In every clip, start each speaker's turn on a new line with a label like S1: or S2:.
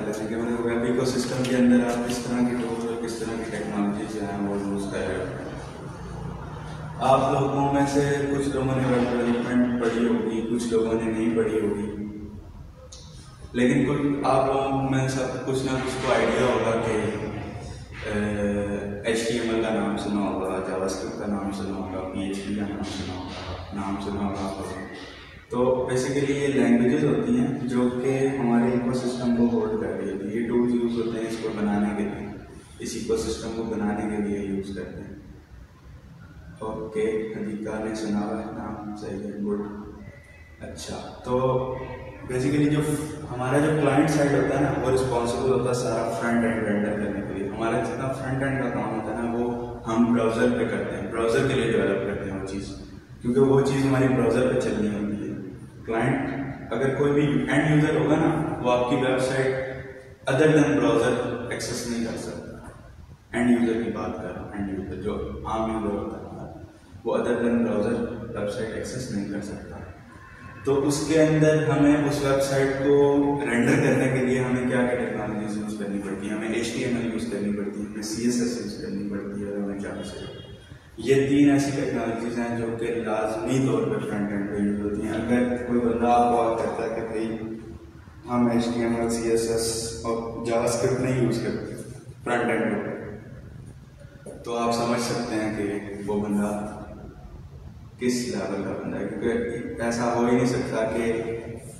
S1: लेते हैं कि मतलब वेब इकोसिस्टम के अंदर आप किस तरह की टूल और किस तरह की टेक्नोलॉजी जो है वो यूज़ कर रहे हो। आप लोगों में से कुछ लोगों ने वेब डेवलपमेंट पढ़ी होगी, कुछ लोगों ने नहीं पढ़ी होगी, लेकिन कुछ आप लोगों में सब कुछ ना कुछ को आइडिया होगा कि HTML का नाम सुना होगा, जावास्क्रिप्ट का नाम सुना होगा, PHP का नाम सुना होगा। तो बेसिकली ये लैंग्वेजेस होती हैं जो कि हमारे इकोसिस्टम को होल्ड कर रही होती है। ये टूल्स यूज़ होते हैं इसको बनाने के लिए, इस इकोसिस्टम को बनाने के लिए यूज़ करते हैं। ओके, हदीका ने सुना हुआ है नाम, सही है, गुड। अच्छा, तो बेसिकली जो हमारा जो क्लाइंट साइड होता है ना, वो रिस्पॉन्सिबल होता है सारा फ्रंट एंड रेंडर करने के लिए। हमारा जितना फ्रंट एंड का काम होता है ना, वो हम ब्राउज़र पे करते हैं, ब्राउज़र के लिए डेवलप करते हैं वो चीज़, क्योंकि वो चीज़ हमारी ब्राउज़र पे चलनी होती है। क्लाइंट अगर कोई भी एंड यूज़र होगा ना, वो आपकी website other than browser access नहीं कर सकता। एंड यूज़र की बात कर रहा हूँ, एंड यूज़र जो आम यूज़र होता है वो other than browser website access नहीं कर सकता। तो उसके अंदर हमें उस वेबसाइट को रेंडर करने के लिए हमें क्या क्या टेक्नोलॉजीज यूज़ करनी पड़ती है। हमें HTML यूज़ करनी पड़ती है, हमें CSS यूज़ करनी पड़ती है, और हमें जावास्क्रिप्ट। ये 3 ऐसी टेक्नोलॉजीज हैं जो कि लाजमी तौर पर फ्रंट एंड पे यूज़ होती हैं। अगर कोई बंदा आपको कहता है कि भाई हम HTML, CSS और जावास्क्रिप्ट नहीं यूज़ करते फ्रंट एंड पे, तो आप समझ सकते हैं कि वो बंदा किस लेवल का बंदा है, क्योंकि ऐसा हो ही नहीं सकता कि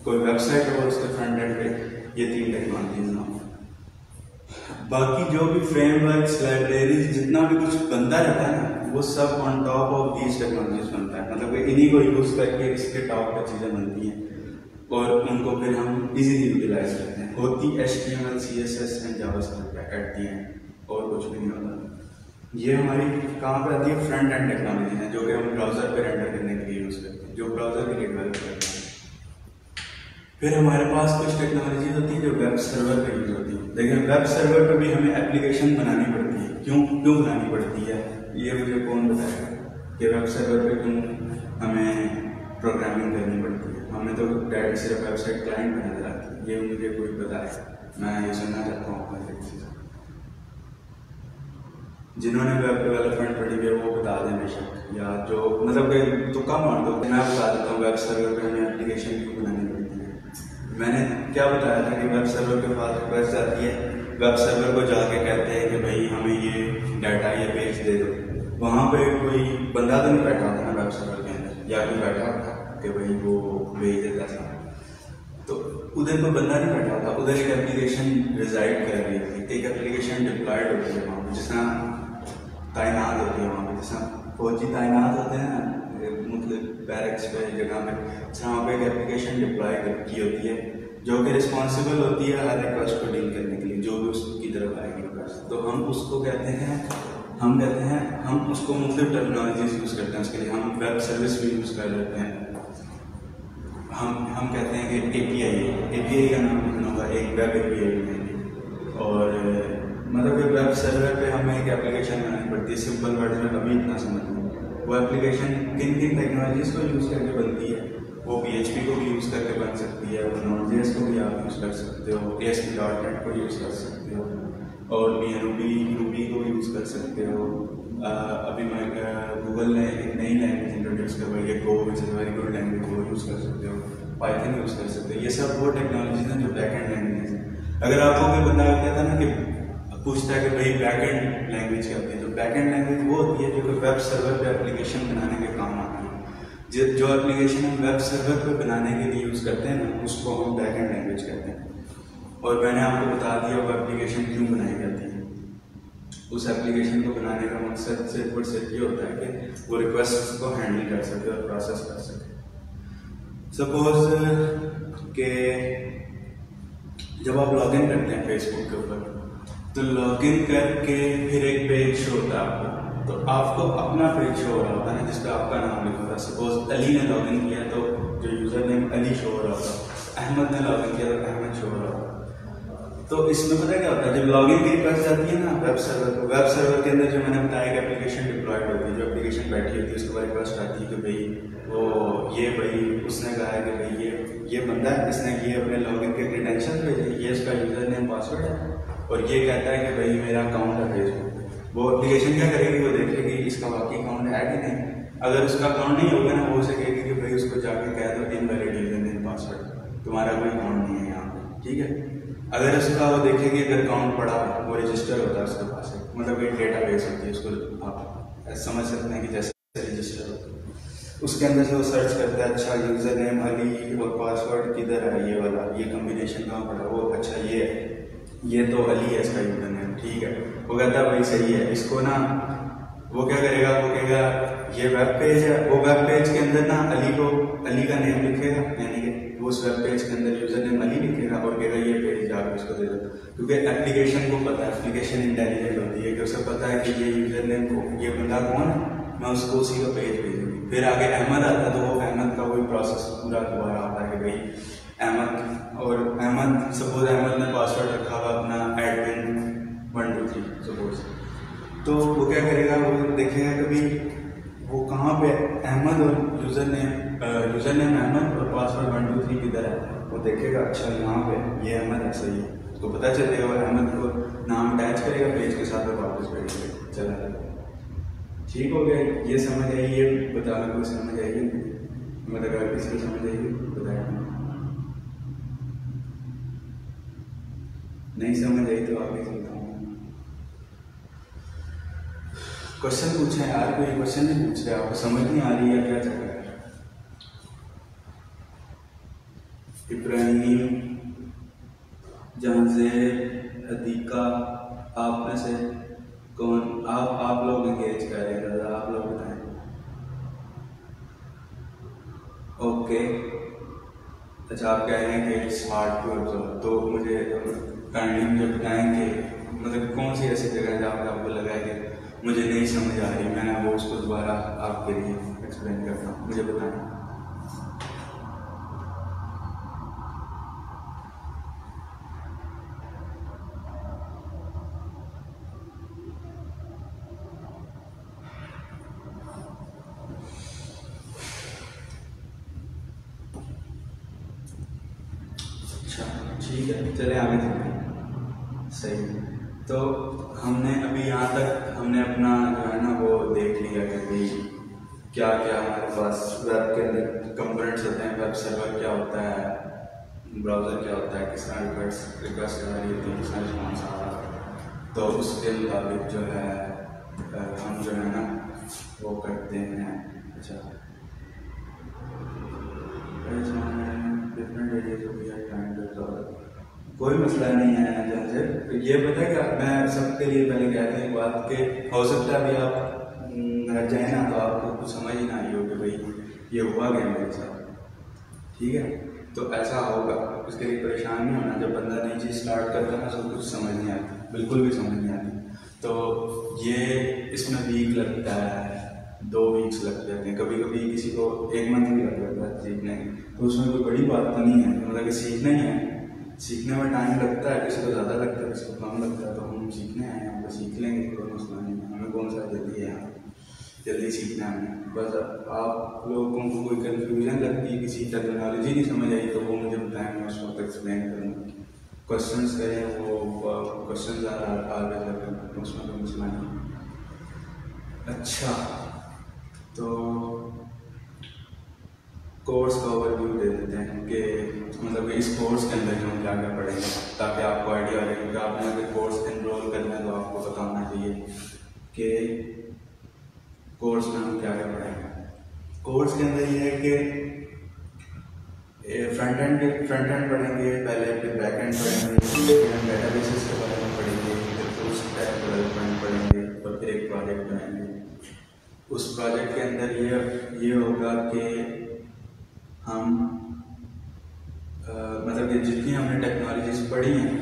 S1: कोई वेबसाइट हो उसके फ्रंट एंड पे ये 3 टेक्नोलॉजीज ना हो। बाकी जो भी फ्रेमवर्क्स, लाइब्रेरीज, जितना भी कुछ बनता रहता है ना, वो सब on top of these technologies बनता है। मतलब इन्हीं को यूज़ करके इसके टॉप पर चीज़ें बनती हैं और उनको फिर हम इजीली यूटिलाइज करते हैं। होती HTML, CSS and JavaScript at the and, और कुछ भी नहीं होता। ये हमारी कहाँ पर आती है? फ्रंट एंड टेक्नोलॉजी है, जो कि हम ब्राउज़र पे रेंडर करने के लिए यूज़ करते हैं, जो ब्राउज़र के लिए डेवलप करते हैं। फिर हमारे पास कुछ टेक्नोलॉजी होती है जो वेब सर्वर पे यूज़ होती है। लेकिन वेब सर्वर पे भी हमें एप्लीकेशन बनानी पड़ती है। क्यों बनानी पड़ती है, ये मुझे कौन बताएगा कि वेब सर्वर पे क्यों हमें प्रोग्रामिंग करनी पड़ती है? हमें तो डायरेक्ट सिर्फ वेबसाइट क्लाइंट में नजर आती है। ये मुझे कोई बताए, मैं ये सुनना चाहता हूँ अपने से। जिन्होंने वेब डेवलपमेंट पढ़ी है वो बता दें बेशक, या जो मतलब तो कम मार दो, मैं बता देता हूँ वेब सर्वर पे हमें एप्लीकेशन क्यों बनानी पड़ती है। मैंने क्या बताया था कि वेब सर्वर के पास रिक्वेस्ट आती है, वेब सर्वर को जाके कहते हैं कि भाई हमें ये डाटा, ये पेज दे दो। वहाँ पे कोई बंदा तो नहीं बैठा होता ना वेब सर्वर के अंदर, या कोई बैठा होता कि भाई वो भेज देता था, तो उधर कोई बंदा नहीं बैठा होता, उधर एक एप्लीकेशन रिजाइड कर रही होती है, एक एप्लीकेशन डिप्लॉयड होती है वहाँ पर, जिसका तैनात होती है वहाँ पे, जैसा फौजी तैनात होते हैं ना, मतलब बैरक्स पे, जगह पे, जहाँ पे एक एप्लीकेशन डिप्लॉय की होती है जो कि रिस्पॉन्सिबल होती है हर रिक्वेस्ट को डील करने के लिए, जो भी उसकी तरफ आएगी रिक्वेस्ट। तो हम उसको कहते हैं, हम उसको मुख्तलिफ टेक्नोलॉजीज यूज़ करते हैं उसके लिए। हम वेब सर्विस भी यूज़ कर लेते हैं। हम कहते हैं कि API का नाम लिखना होगा, एक वेब API लिखेंगे, और मतलब वेब सर्वर पे हमें एक एप्लीकेशन बनानी पड़ती है। सिंपल वर्ड में अभी इतना समझ लो, वो एप्लीकेशन किन किन टेक्नोलॉजीज को यूज़ करके बनती है। वो PHP को भी यूज़ करके बन सकती है, Node.js को भी आप यूज़ कर सकते हो, ASP.NET को यूज़ कर सकते हो, और भी रूबी को भी यूज़ कर सकते हो। अभी गूगल ने एक नई लैंग्वेज इंट्रोड्यूस करवाई है, go, which is very good language, वो यूज़ कर सकते हो, पाइथन यूज़ कर सकते हो। ये सब वो टेक्नोलॉजीज हैं जो बैक एंड लैंग्वेज है। अगर आपको कोई बंदा कहता है ना कि पूछता है कि भाई बैक एंड लैंग्वेज क्या होती है, तो बैक एंड लैंग्वेज वो होती है जो वेब सर्वर पे एप्लीकेशन बनाने के काम आती है। जो एप्लीकेशन हम वेब सर्वर पे बनाने के लिए यूज़ करते हैं ना, उसको हम बैक एंड लैंग्वेज कहते हैं। और मैंने आपको बता दिया वो एप्लीकेशन क्यों बनाई जाती है। उस एप्लीकेशन को बनाने का मकसद सिर्फ और सिर्फ ये होता है कि वो रिक्वेस्ट को हैंडल कर सके और प्रोसेस कर सके। सपोज के जब आप लॉगिन करते हैं फेसबुक के ऊपर, तो लॉगिन करके फिर एक पेज शो होता है आपको, तो आपको अपना पेज शो हो रहा होता है ना, जिसपे आपका नाम लिखा होता है। सपोज अली ने लॉगिन किया तो जो यूजर नेम अली शो हो रहा होता, अहमद ने लॉगिन किया तो अहमद शो हो रहा होता। तो इसमें पता है क्या होता है, जब लॉगिन की रिक्वेस्ट जाती है ना वेब सर्वर के अंदर जो मैंने बताया कि एप्लीकेशन डिप्लॉयड होती है, जो एप्लीकेशन बैठी होती है उसके बाद रिक्वेस्ट आती है कि भाई वो ये भाई उसने कहा है कि भाई ये बंदा है, इसने ये अपने लॉगिन के क्रेडेंशियल भेजे, ये उसका यूजर नेम पासवर्ड है और ये कहता है कि भाई मेरा अकाउंट है फेसबुक। वो एप्लीकेशन क्या करेगी, वो देखेगी इसका वाकई अकाउंट है कि नहीं। अगर उसका अकाउंट नहीं होगा ना, वो उसे कहेगी कि भाई उसको जाके कह दो इनवैलिड यूजर नेम पासवर्ड, तुम्हारा कोई अकाउंट नहीं है यहाँ पे, ठीक है। अगर उसका वो देखेगी अगर अकाउंट पड़ा है, वो रजिस्टर होता है उसके पास, मतलब एक डेटा बेस होती है, उसको आप समझ सकते हैं कि जैसे रजिस्टर होता है, उसके अंदर से वो सर्च करता है, अच्छा यूजर नेम अली और पासवर्ड किधर है, ये वाला, ये कम्बिनेशन कहाँ पड़ा, वो अच्छा ये है, ये तो अली है इसका यूजर नेम, ठीक है। वो कहता है भाई सही है, इसको ना वो क्या करेगा, वो कहेगा ये वेब पेज है, वो वेब पेज के अंदर ना अली का नेम लिखेगा, यानी कि वो उस वेब पेज के अंदर यूजर नेम अली लिखेगा और कहेगा ये पेज जाकर उसको दे दो, क्योंकि एप्लीकेशन को पता है, एप्लीकेशन इंटेलिजेंट होती है कि उसे पता है कि ये यूजर नेम को ये बंदा कौन है, मैं उसको उसी का पेज भेजूंगी। फिर आगे अहमद आता है तो वो अहमद का वही प्रोसेस पूरा दोबारा आता है कि भाई अहमद सपोज अहमद ने पासवर्ड रखा हुआ अपना एडमिन 123 सपोज, तो वो क्या करेगा, वो देखेगा कभी वो कहाँ पे अहमद और यूजर नेम अहमद और पासवर्ड 123 किधर है, वो देखेगा अच्छा यहाँ पे ये अहमद है, सही है, उसको पता चलेगा और अहमद को नाम अटैच करेगा पेज के साथ और वापस भेजेगा, चला ठीक हो गया। ये समझ आई, ये बताना कोई समझ आएगी, मतलब अगर किसी को समझ आएगी बताया, नहीं समझ आई तो आगे चलता हूँ। क्वेश्चन पूछे यार, कोई क्वेश्चन नहीं पूछ रहे, आपको समझ नहीं आ रही है क्या चल रहा है। इब्राहिम, जहांजेब, अदीका, आप में से कौन आप लोग एंगेज कर रहे हैं, दादा आप लोग बताएं। ओके अच्छा, आप कह रहे हैं कि इट्स हार्ड टू ऑब्जर्व, तो मुझे काइंडली मुझे बताएंगे मतलब कौन सी ऐसी जगह है जहाँ पर आपको लगा है कि मुझे नहीं समझ आ रही, मैं वो उसको दोबारा आपके लिए एक्सप्लेन करता हूँ, मुझे बताएं। ठीक है चले आगे चलते हैं। सही, तो हमने अभी यहाँ तक हमने अपना जो है ना वो देख लिया कि भाई क्या क्या हमारे पास वेब के अंदर कंपोनेंट्स होते हैं, वेब सर्वर क्या होता है, ब्राउज़र क्या होता है, किस तरह रिक्वेस्ट आ रही होती है, किस तरह रिस्पॉन्स आ रहा है, तो उसके मुताबिक जो है हम जो है ना वो करते हैं। अच्छा different areas of we are trying to solve, कोई मसला नहीं है जैसे ये पता है क्या, मैं सबके लिए पहले कहते हैं बात के हो सकता है अभी आप रह जाए ना तो आपको कुछ समझ ही ना आई हो कि भाई ये हुआ गया मेरे साथ, ठीक है। तो ऐसा होगा, उसके लिए परेशान नहीं होना, जब बंदा नई चीज़ स्टार्ट करता है ना तो कुछ समझ नहीं आती, बिल्कुल भी समझ नहीं आती, तो ये इसमें वीक लगता है, 2 वीक्स लग जाते हैं, कभी कभी किसी को 1 मंथ भी लग जाता है सीखने, तो उसमें कोई बड़ी बात तो नहीं है, मतलब कि सीखना ही है, सीखने में टाइम लगता है, किसी को ज़्यादा लगता है किसी को कम लगता है, तो हम सीखने आए हैं, हम सीख लेंगे, कोई मसला नहीं है, हमें कौन सा जल्दी है यहाँ जल्दी सीखना है। बस आप लोगों को कोई कन्फ्यूजन लगती है, किसी टेक्नोलॉजी नहीं समझ आई तो वो मुझे बताएं, मैं उस वक्त एक्सप्लेन करूँगा। क्वेश्चंस करें वो क्वेश्चन आगे जाकर उसमें कोई मसला नहीं। अच्छा तो कोर्स का ओवरव्यू दे देते हैं कि मतलब इस कोर्स के अंदर हम क्या क्या पढ़ेंगे, ताकि आपको आइडिया रहे, क्योंकि आपने अगर कोर्स एनरोल करना है तो आपको पता होना चाहिए कि कोर्स में हम क्या क्या पढ़ेंगे। कोर्स के अंदर ये है कि फ्रंट एंड पढ़ेंगे पहले, फिर बैक एंड पढ़ेंगे, फिर हम डेटाबेसेस के बारे में पढ़ेंगे, फिर फुल स्टैक डेवलपमेंट पढ़ेंगे और फिर एक प्रोजेक्ट बनाएंगे। उस प्रोजेक्ट के अंदर ये होगा कि हम मतलब कि जितनी हमने टेक्नोलॉजीज पढ़ी हैं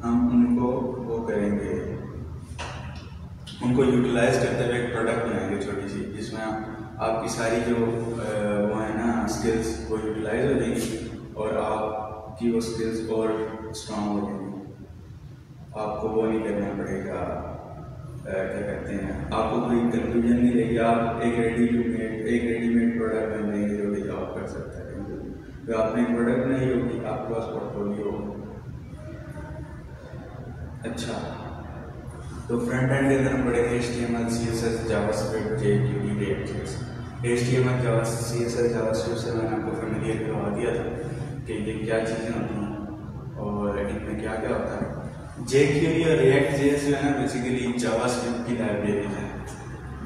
S1: हम उनको वो करेंगे, उनको यूटिलाइज करते हुए एक प्रोडक्ट बनाएंगे छोटी सी, जिसमें आपकी सारी जो वो है ना स्किल्स वो यूटिलाइज हो जाएंगी और आपकी वो स्किल्स और स्ट्रॉन्ग हो जाएंगी। आपको वो नहीं करना पड़ेगा, क्या कहते हैं, आपको कोई कंफ्यूजन नहीं रहेगी। आप एक रेडीमेड प्रोडक्ट बन जाएंगे जो कि जॉब कर सकता है। तो आपने प्रोडक्ट नहीं होगी, आपके पास पोर्टफोलियो होगा। अच्छा, तो फ्रंट एंड के अंदर हम पढ़ेंगे HTML, CSS, JavaScript, jQuery, React.js। HTML, CSS, JavaScript से मैंने आपको फेमिलियर करवा दिया था कि ये क्या चीज़ें होती हैं और इनमें क्या क्या होता है। jQuery और React.js जो है ना बेसिकली जावास्क्रिप्ट की लाइब्रेरी है।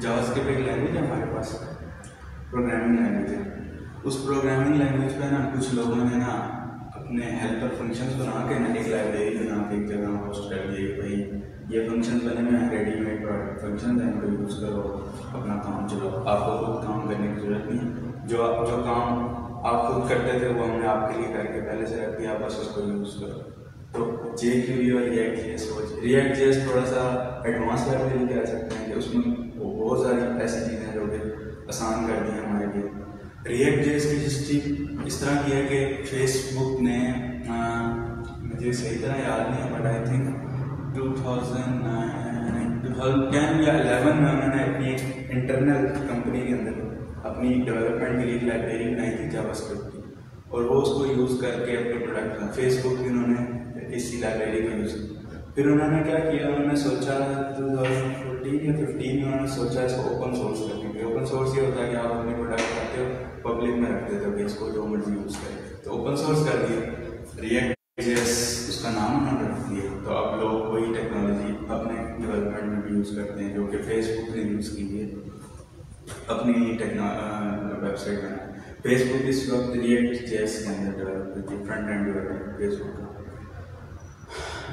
S1: जावास्क्रिप्ट एक लैंग्वेज है हमारे पास, प्रोग्रामिंग लैंग्वेज है। उस प्रोग्रामिंग लैंग्वेज पे ना कुछ लोगों ने ना अपने हेल्पर फंक्शंस बना के ना एक लाइब्रेरी बना के एक जगह होस्ट कर दिए कि भाई ये फंक्शंस बने हुए हैं, रेडीमेड फंक्शन हैं, इनको यूज़ करो, अपना काम चलाओ, आपको खुद काम करने की जरूरत नहीं। जो काम आप खुद करते थे वो हमने आपके लिए करके पहले से रख दिया, बस उसको यूज़ करो। तो jQuery और React.js थोड़ा सा एडवांस लाइब्रेरी कह सकते हैं कि उसमें बहुत सारी ऐसी चीज़ें हैं जो कि आसान कर दी हैं हमारे लिए। React.js की हिस्ट्री इस तरह की है कि फेसबुक ने मुझे सही तरह याद नहीं है बट आई थिंक 2010 या 11 में उन्होंने अपनी इंटरनल कंपनी के अंदर अपनी डेवलपमेंट के लिए एक लाइब्रेरी बनाई थी जावास्क्रिप्ट की, और वो उसको यूज़ करके अपने प्रोडक्ट में फेसबुक भी उन्होंने इसी लाइब्रेरी को यूज़ किया। फिर उन्होंने क्या किया, उन्होंने सोचा 2014 या 15 में उन्होंने सोचा इसको ओपन सोर्स करने। ओपन सोर्स ये होता है कि आप अपने प्रोडक्ट करते हो, पब्लिक में रख देते हो कि इसको जो मर्जी यूज़ करें, तो ओपन सोर्स कर दिया। React.js उसका नाम उन्होंने रख दिया, तो अब लोग वही टेक्नोलॉजी अपने डेवलपमेंट में भी यूज़ करते हैं जो कि फेसबुक ने यूज़ की है अपनी वेबसाइट में। फेसबुक इस वक्त React.js के अंदर डेवलप करती है, फ्रंट एंड डेवलपमेंट फेसबुक का।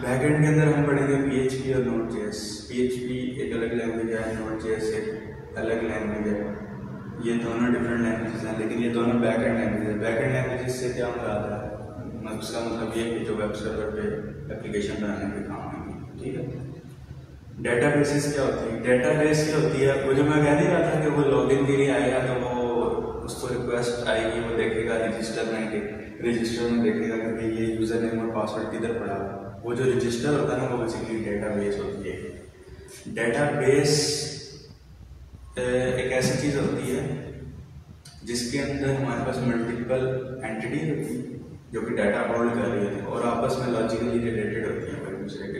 S1: बैक एंड के अंदर हम पढ़ेंगे PHP और Node.js। PHP एक अलग लैंग्वेज है, Node.js एक अलग लैंग्वेज है। ये दोनों डिफरेंट लैंग्वेजेस हैं, लेकिन ये दोनों बैक एंड लैंग्वेज है। बैक एंड लैंग्वेज से क्या मुराद है, उसका मतलब ये कि जो वेब सर्वर पे एप्लीकेशन बनाने के काम आएंगे, ठीक है। डेटाबेसेस क्या होती है, डेटाबेस क्या होती है, वो जो मैं कह नहीं रहा था कि वो लॉगिन के लिए आएगा तो वो उसको रिक्वेस्ट आएगी, वो देखेगा रजिस्टर में देखेगा कि ये यूज़र नेम और पासवर्ड किधर पड़ा। वो जो रजिस्टर होता है ना वो बेसिकली डेटाबेस होती है। डेटाबेस एक ऐसी चीज़ होती है जिसके अंदर हमारे पास मल्टीपल एंटिटी होती है जो कि डाटा होल्ड कर रही होती है और आपस में लॉजिकली रिलेटेड होती हैं एक दूसरे के।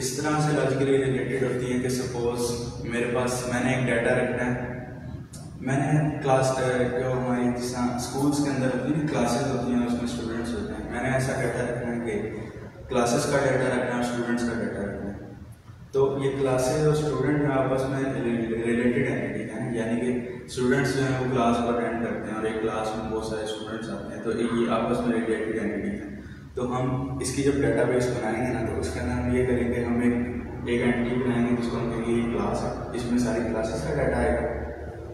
S1: इस तरह से लॉजिकली रिलेटेड होती है कि सपोज मेरे पास मैंने एक डाटा रखना है, मैंने क्लास जो हमारी जिस स्कूल्स के अंदर होती है क्लासेस होती हैं, उसमें स्टूडेंट्स होते हैं, मैंने ऐसा डाटा रखना है कि क्लासेस का डाटा रखना है, स्टूडेंट्स का डाटा रखना है। तो ये क्लासेस और स्टूडेंट आपस में रिलेटेड एंटिटी हैं, यानी कि स्टूडेंट्स जो हैं वो क्लास को अटेंड करते हैं और एक क्लास में बहुत सारे स्टूडेंट्स आते हैं, तो ये आपस में रिलेटेड एंटिटी हैं। तो हम इसकी जब डेटाबेस बनाएंगे ना तो उसके अंदर हम ये करेंगे, हम एक एंटिटी बनाएंगे जिसको हम कहेंगे ये क्लास है, इसमें सारी क्लासेस का डाटा आएगा,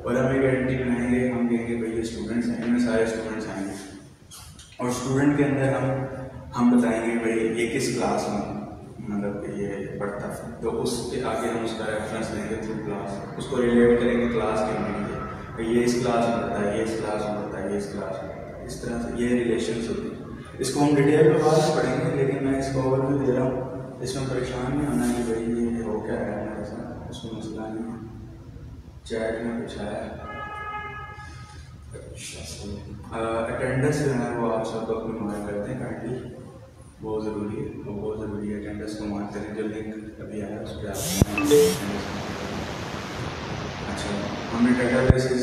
S1: और हम एक एंटिटी बनाएंगे, हम कहेंगे भाई ये स्टूडेंट्स हैं, इनमें सारे स्टूडेंट्स आएंगे, और स्टूडेंट के अंदर हम बताएंगे भाई ये किस क्लास में मतलब ये पढ़ता है, तो उसके आगे हम उसका रेफरेंस लेंगे थ्रू क्लास, उसको रिलेट करेंगे क्लास के लिए, ये इस क्लास में पढ़ता है, ये इस क्लास में पढ़ता है, ये इस क्लास में पढ़ता है। इस तरह से ये रिलेशंस होती है। इसको हम डिटेल में बाद पढ़ेंगे, लेकिन मैं इसको ओवरव्यू दे रहा हूँ, इसमें परेशान नहीं होना कि भाई ये हो क्या है हमारे साथ, उसमें मसला नहीं है। चैट में कुछ आया, अच्छा अटेंडेंस जो है वो आप सबको अपनी मार्क करते हैं काइंडली, बहुत ज़रूरी है, वो बहुत ज़रूरी है। अटेंडेंस को मार्क करें, जो लिंक अभी आया उस पर आप। अच्छा, हमने डेटाबेसेस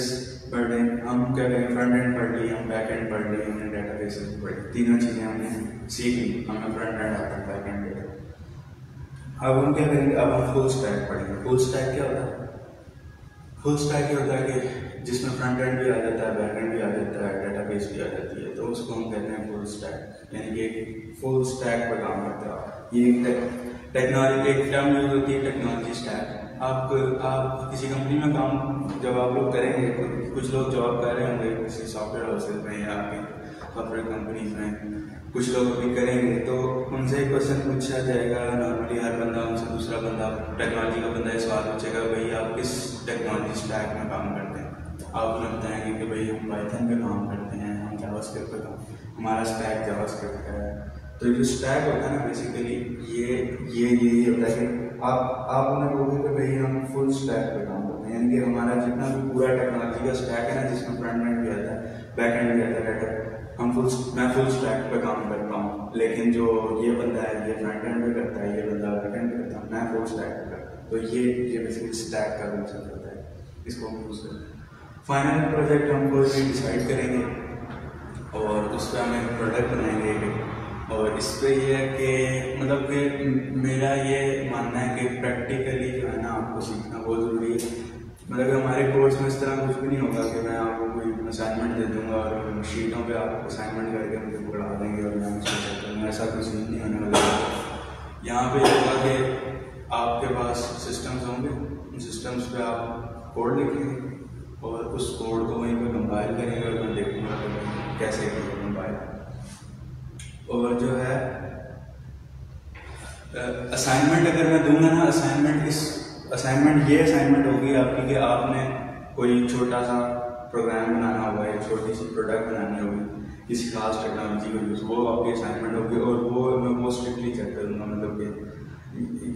S1: पढ़ रहे हैं, हम क्या करें, फ्रंट एंड पढ़ ली, हम बैक एंड पढ़ ली, हमने डेटाबेसेस पढ़ ली, तीनों चीज़ें हमने सीख ली, हमें फ्रंट एंड आता है, बैक एंड डेटा। अब हम क्या करेंगे, अब हम फुल स्टैक पढ़ेंगे। फुल स्टैक क्या होता है, फुल स्टैक ये होता है कि जिसमें फ्रंट एंड भी आ जाता है, बैक एंड भी आ जाता है, डेटाबेस भी आ जाती है, तो उसको हम कहते हैं फुल स्टैक, यानी कि फुल स्टैक पर काम करता है। ये टेक्नोलॉजी एक टर्म यूज होती है, टेक्नोलॉजी स्टैक। आप किसी कंपनी में काम जब आप लोग करेंगे, कुछ लोग जॉब कर रहे होंगे किसी सॉफ्टवेयर हाउसेज में या आपकी सॉफ्टवेयर कंपनीज में, कुछ लोग भी करेंगे, तो उनसे एक क्वेश्चन पूछा जाएगा नॉर्मली, हर बंदा उनसे दूसरा बंदा टेक्नोलॉजी का बंदा ये सवाल पूछेगा, भाई आप किस टेक्नोलॉजी स्टैक में काम करते हैं। आप उन्हें बताएंगे कि भाई हम पाइथन पे काम करते हैं, हम जावास्क्रिप्ट पे काम, हमारा स्टैक जावास्क्रिप्ट है, तो जो स्टैक होता है ना बेसिकली ये होता है कि आप उन्हें बोलोगे कि भाई हम फुल स्टैक पे काम करते हैं, यानी कि हमारा जितना भी पूरा टेक्नोलॉजी का स्टैक है ना, जिसमें फ्रंट एंड भी आता है बैक एंड भी आता है, मैं फुल स्टैक पे काम करता हूँ। लेकिन जो ये बंदा है ये फ्रंट एंड पे करता है, ये बंदा बैक एंड पे करता है, मैं फुल स्टैक पे करता हूँ। तो ये बेसिकली स्टैक का कॉन्सेप्ट होता है, इसको हम यूज़ करते हैं। फाइनल प्रोजेक्ट हम कोई भी डिसाइड करेंगे और उस पर हम एक प्रोडक्ट बनाएंगे। और इस पर यह है कि मतलब कि मेरा ये मानना है कि प्रैक्टिकली जो है ना आपको सीखना बहुत ज़रूरी है। मतलब हमारे कोर्स में इस तरह कुछ भी नहीं होगा कि मैं आपको कोई असाइनमेंट दे दूंगा और शीटों पे आप असाइनमेंट करके मुझे पढ़ा देंगे और मैं उसको चेक करूँगा, ऐसा कुछ नहीं होने वाला। यहाँ पे होगा कि आपके पास सिस्टम्स होंगे, उन सिस्टम्स पे आप कोड लिखेंगे और उस कोड को वहीं पर कंपाइल करेंगे और मैं देखूँगा कैसे कंपाइल। और जो है असाइनमेंट अगर मैं दूंगा ना, असाइनमेंट होगी आपकी कि आपने कोई छोटा सा प्रोग्राम बनाना होगा या छोटी सी प्रोडक्ट बनानी होगी किसी खास टेक्नोलॉजी को यूज़, वो आपकी असाइनमेंट होगी और वो मैं स्ट्रिक्टली चेक करूँगा। मतलब कि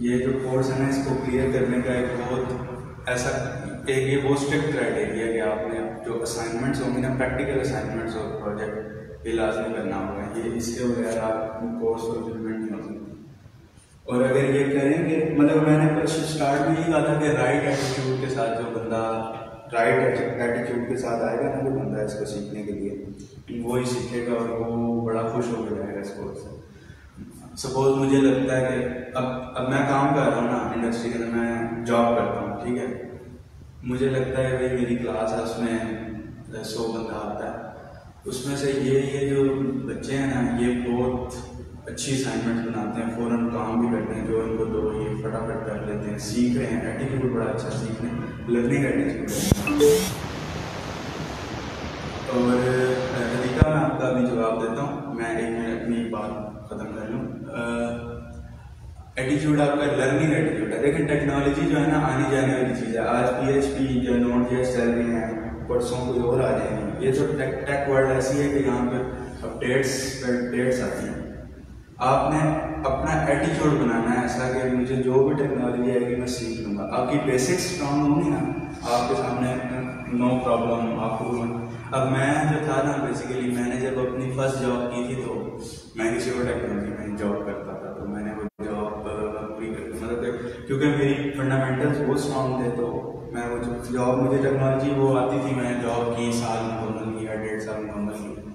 S1: ये जो कोर्स है ना, इसको क्लियर करने का एक बहुत ऐसा एक ये बहुत स्ट्रिक्ट क्राइटेरिया है कि आपने जो असाइनमेंट्स होंगे ना, प्रैक्टिकल असाइनमेंट्स और प्रोजेक्ट ये लाजमी करना होगा। ये इसके बगैर आप कोर्स को इम्प्लीमेंट नहीं हो सकते। और अगर ये करेंगे, मतलब मैंने स्टार्ट में ही कहा था कि राइट एटीट्यूड के साथ जो बंदा राइट एटीट्यूड के साथ आएगा ना, जो बंदा इसको सीखने के लिए, वो ही सीखेगा और वो बड़ा खुश होकर जाएगा इस कोर्स से। सपोज मुझे लगता है कि अब मैं काम कर रहा हूँ ना इंडस्ट्री के अंदर, मैं जॉब करता हूँ, ठीक है। मुझे लगता है भाई मेरी क्लास है, उसमें 100 बंदा आता है, उसमें से ये जो बच्चे हैं ना, ये बहुत अच्छी असाइनमेंट बनाते हैं, फ़ौरन काम भी करते हैं, जो इनको दो ये फटाफट कर लेते हैं, सीख रहे हैं, एटीट्यूड बड़ा अच्छा सीख रहे हैं, लर्निंग एटीट्यूड। और तरीका मैं आपका अभी जवाब देता हूँ, मैं 1 मिनट अपनी बात ख़त्म कर लूँ। एटीट्यूड आपका लर्निंग एटीट्यूड है। देखिए टेक्नोलॉजी जो है ना आने जाने वाली चीज़ है। आज PHP या Node.js चल रही है, परसों कोई और आ जाएंगे। ये जो टेक वर्ल्ड ऐसी है कि यहाँ पर अपडेट्स आती हैं। आपने अपना एटीट्यूड बनाना है ऐसा कि मुझे जो भी टेक्नोलॉजी आएगी मैं सीख लूँगा। आपकी बेसिक्स स्ट्रांग होंगी ना, आपके सामने नो प्रॉब्लम आपको। अब मैं जो था ना, बेसिकली मैंने जब अपनी फर्स्ट जॉब की थी तो मैं किसी और टेक्नोलॉजी में जॉब करता था, तो मैंने वो जॉब पूरी कर, मतलब क्योंकि मेरी फंडामेंटल्स बहुत स्ट्रांग थे, तो मैं वो जॉब, मुझे टेक्नोलॉजी वो आती थी, मैंने जॉब की, साल मुकम्मल किया, 1.5 साल मुकम्मल किया।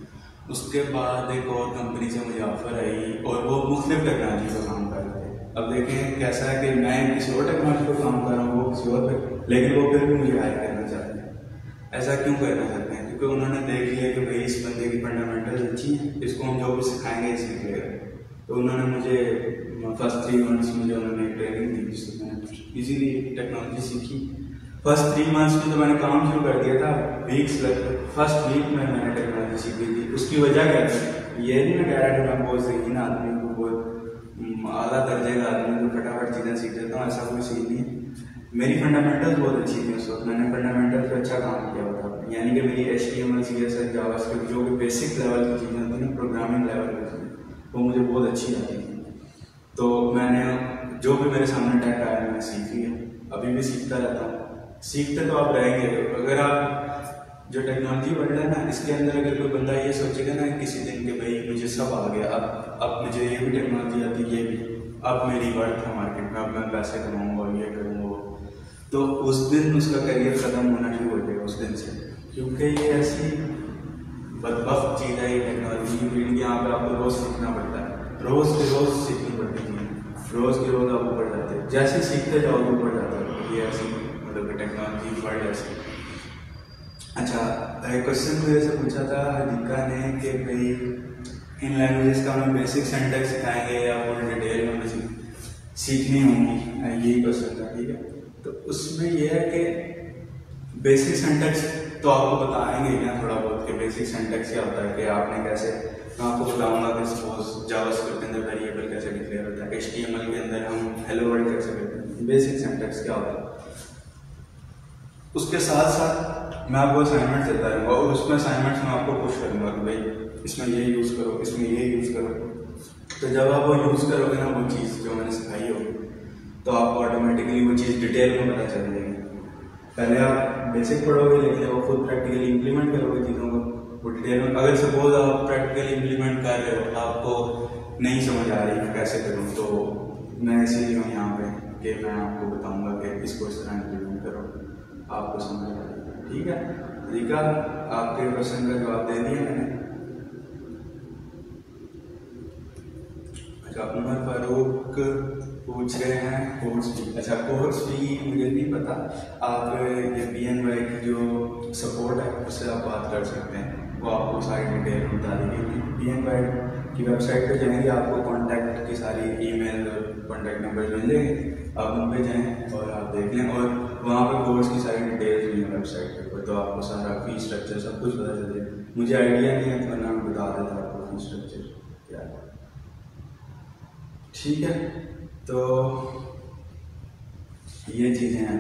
S1: उसके बाद एक और कंपनी से मुझे ऑफर आई और वो मुख्तलिफ टेक्नोलॉजी पर काम कर रहे थे। अब देखें कैसा है कि मैं किसी और टेक्नोलॉजी पर काम कर रहा हूँ, वो किसी और पर, लेकिन वो फिर भी मुझे हायर करना चाहते हैं। ऐसा क्यों करना चाहते हैं? क्योंकि उन्होंने देख लिया कि भाई इस बंदे की फंडामेंटल अच्छी है, इसको हम जो भी सिखाएंगे सीख लेगा। तो उन्होंने मुझे फर्स्ट 3 मंथ्स मुझे उन्होंने ट्रेनिंग दी, जिससे मैंने ईजीली टेक्नोलॉजी सीखी। फर्स्ट 3 मंथ्स में तो मैंने काम शुरू कर दिया था, वीक्स लग, फर्स्ट वीक में मैंने टेक्नोलॉजी सीखी थी। उसकी वजह क्या थी? ये नहीं मैं कह रहा कि मैं बहुत ज़हीन आदमी को, बहुत आला दर्जे का आदमी को फटाफट चीज़ें सीख लेता हूँ, ऐसा कोई सीन नहीं है। मेरी फंडामेंटल्स बहुत अच्छी थी उस वक्त, मैंने फंडामेंटल पर अच्छा काम किया हुआ था। यानी कि मेरी HTML CSS जावास्क्रिप्ट जो भी बेसिक लेवल की चीज़ें होती हैं, प्रोग्रामिंग लेवल की चीज़ें, वो मुझे बहुत अच्छी आती थी। तो मैंने जो भी मेरे सामने टेक आया मैंने सीख लिया, अभी भी सीखता रहता हूँ। सीखते तो आप रहेंगे। अगर आप जो टेक्नोलॉजी बढ़ रहा है ना, इसके अंदर अगर कोई बंदा ये सोचेगा ना किसी दिन कि भाई मुझे सब आ गया, अब मुझे ये भी टेक्नोलॉजी आती है, ये भी, अब मेरी वर्थ है मार्केट में, अब मैं पैसे कमाऊँगा, ये करूँगा, तो उस दिन उसका करियर ख़त्म होना शुरू हो जाएगा उस दिन से। क्योंकि ये ऐसी बदबख्त चीज़ है ये टेक्नोलॉजी की फील्ड, यहाँ पर आपको रोज़ सीखना पड़ता है, रोज़ के रोज़ सीखनी पड़ती है, रोज़ के रोज़ आप ऊपर जाते हैं, जैसे सीखते जाओ ऊपर जाते हो। ये ऐसी मतलब टेक्नोलॉजी वर्ल्ड ऐसी। अच्छा, क्वेश्चन मेरे से पूछा था हदीका ने कि भाई इन लैंग्वेजेस का हमें बेसिक सिंटैक्स सिखाएंगे या फुल डिटेल में सीखनी होंगी, यही क्वेश्चन था, ठीक है। तो उसमें यह है कि बेसिक सिंटैक्स तो आपको बताएंगे ना थोड़ा बहुत, कि बेसिक सिंटैक्स क्या होता है, कि आपने कैसे, मैं आपको बताऊंगा कि सपोज जावास्क्रिप्ट के अंदर वेरिएबल कैसे डिक्लेयर होता है, HTML के अंदर हम हेलो वर्ल्ड कैसे करते हैं, बेसिक सिंटैक्स क्या होता है। उसके साथ साथ मैं आपको असाइनमेंट देता रहूँगा और उसमें असाइनमेंट्स में आपको पुश करूँगा कि भाई इसमें ये यूज़ करो, इसमें ये यूज़ करो। तो जब आप वो यूज़ करोगे ना वो चीज़ जो मैंने सिखाई होगी, तो आपको ऑटोमेटिकली वो चीज़ डिटेल में पता चल जाएगी। पहले आप बेसिक पढ़ोगे, लेकिन जब आप खुद प्रैक्टिकली इम्प्लीमेंट करोगे चीज़ों को, वो डिटेल में। अगर सपोज आप प्रैक्टिकली इम्प्लीमेंट कर रहे हो, आपको नहीं समझ आ रही कैसे करूँ, तो मैं इसीलिए हूँ यहाँ पे कि मैं आपको बताऊँगा कि इसको इस तरह इम्प्लीमेंट करो, आपको समझ आ जाएगा। ठीक है, ठीक है, आपके क्वेश्चन का जवाब दे दिया मैंने। अच्छा, उमर फारूक पूछ रहे हैं कोर्स फी। अच्छा, कोर्स फी मुझे नहीं पता, आप ये PNY की जो सपोर्ट है उससे आप बात कर सकते हैं, वो आपको सारी डिटेल बता देगी। PNY की वेबसाइट पे जाएंगे, आपको कॉन्टैक्ट की सारी ईमेल और कॉन्टैक्ट नंबर मिल जाएंगे, आप उन पे जाएँ और आप देख लें, और वहाँ पे कोर्स की सारी डिटेल्स भी हैं वेबसाइट पे, तो आपको सारा फी स्ट्रक्चर सब कुछ पता चल जाए। मुझे आइडिया नहीं है, तो मैं बता देता आपको फी स्ट्रक्चर क्या है। ठीक है, तो ये चीज़ें हैं,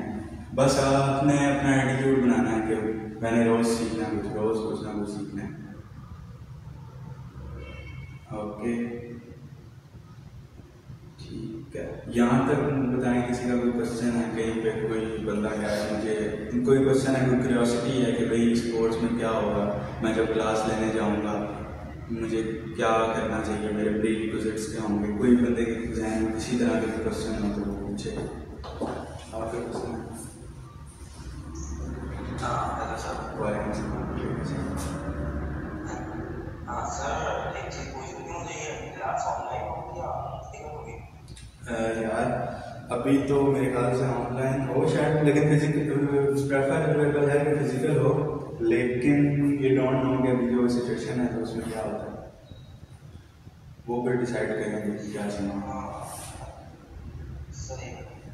S1: बस आपने अपना एटीट्यूड बनाना है कि मैंने रोज़ सीखना है, रोज़ कुछ ना कुछ सीखना है। ओके, ठीक है, यहाँ तक बताएं किसी का कोई क्वेश्चन है, कहीं पे कोई बंदा क्या है, मुझे कोई क्वेश्चन है, कोई क्यूरियोसिटी है कि भाई इस कोर्स में क्या होगा, मैं जब क्लास लेने जाऊँगा मुझे क्या करना चाहिए, मेरे प्रीरिक्विजिट्स क्या होंगे, कोई बंदे के जहन में किसी तरह के क्वेश्चन हो तो वो पूछे। आपके क्वेश्चन?
S2: हाँ सर, एक चीज़ पूछनी थी मुझे, ये क्लास ऑनलाइन होगी या फिजिकल होगी?
S1: यार अभी तो मेरे ख्याल से ऑनलाइन हो शायद, लेकिन फिजिकल प्रेफरेबल है कि फिजिकल हो, लेकिन ये डोंट नो कि अभी जो सिचुएशन है तो उसमें क्या होता है, वो फिर डिसाइड करेंगे क्या चीज़।